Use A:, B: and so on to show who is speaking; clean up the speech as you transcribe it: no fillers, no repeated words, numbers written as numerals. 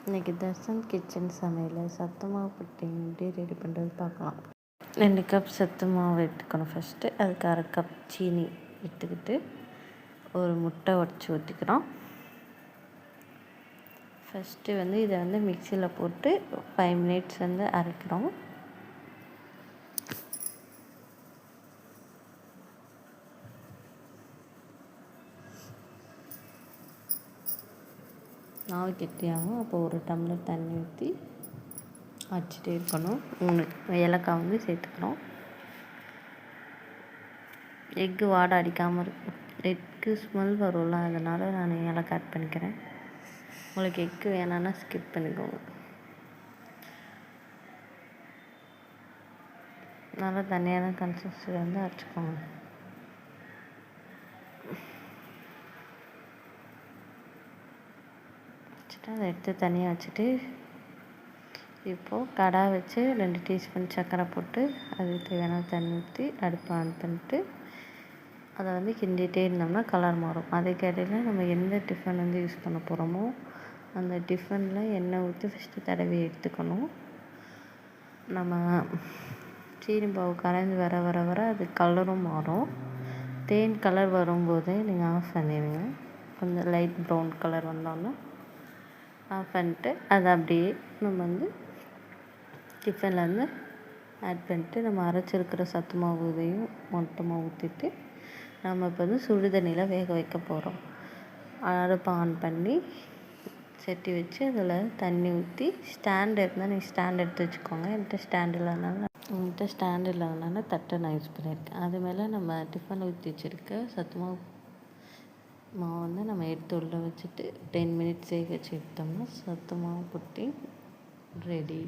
A: இன்றைக்கி தர்ஷன் கிச்சன் சமையல் சத்து மாவு புட்டிங் எப்படி ரெடி பண்ணுறது பார்க்கலாம். 2 கப் சத்து மாவு எடுத்துக்கணும். ஃபஸ்ட்டு அதுக்கு 1/2 கப் சீனி எடுத்துக்கிட்டு ஒரு முட்டை உடச்சி ஊற்றிக்கிறோம். ஃபஸ்ட்டு இதை மிக்சியில் போட்டு 5 மினிட்ஸ் அரைக்கிறோம். மாவு கெட்டியாகும். அப்போ 1 டம்ளர் தண்ணி ஊற்றி அரைச்சிட்டே இருக்கணும். 3 ஏலக்காய் சேர்த்துக்கிறோம். எக்கு வாடை அடிக்காமல் இருக்கும். எக்கு ஸ்மெல் வரும்ல, அதனால் நான் ஏலக்காய் ஆட் பண்ணிக்கிறேன். உங்களுக்கு எக்கு வேணான்னா ஸ்கிப் பண்ணிக்கோங்க. நல்லா தண்ணியான கன்சிஸ்டன்சி அரைச்சிக்கோங்க. அதை எடுத்து தனியாக வச்சுட்டு இப்போது கடாய் வச்சு 2 டீஸ்பூன் சர்க்கரை போட்டு அதுக்கு தேவையான தண்ணி ஊற்றி அடுப்பை ஆன் பண்ணிட்டு அதை கிண்டிகிட்டே இருந்தோம்னா கலர் மாறும். அதுக்கிடையில் நம்ம எந்த டிஃபன் யூஸ் பண்ண போகிறோமோ அந்த டிஃபனில் எண்ணெய் ஊற்றி ஃபஸ்ட்டு தடவி எடுத்துக்கணும். நம்ம சீனி பாவு கரைஞ்சி வர வர வர அது கலரும் மாறும். தேன் கலர் வரும்போதே நீங்கள் ஆஃப் பண்ணிடுங்க. கொஞ்சம் லைட் ப்ரௌன் கலர் வந்தோன்னா ஆஃப் பண்ணிட்டு அதை அப்படியே நம்ம டிஃபனில் ஆட் பண்ணிட்டு நம்ம அரைச்சிருக்கிற சத்து மாவு இதையும் மொத்தமாக ஊற்றிட்டு நம்ம இப்போ சுடு தண்ணியில் வேக வைக்க போகிறோம். அடுப்பை ஆன் பண்ணி சட்டி வச்சு அதில் தண்ணி ஊற்றி ஸ்டாண்ட் இருந்தால் நீங்கள் ஸ்டாண்ட் எடுத்து வச்சுக்கோங்க. என்கிட்ட ஸ்டாண்ட் இல்லாதனால தட்டை நான் யூஸ் பண்ணியிருக்கேன். அது மேலே நம்ம டிஃபனில் ஊற்றி வச்சுருக்க சத்து மாவு நம்ம எடுத்து உள்ளே வச்சுட்டு 10 மினிட்ஸ் வேக வச்சு எடுத்தோம்னா சத்து மாவு புட்டிங் ரெடி.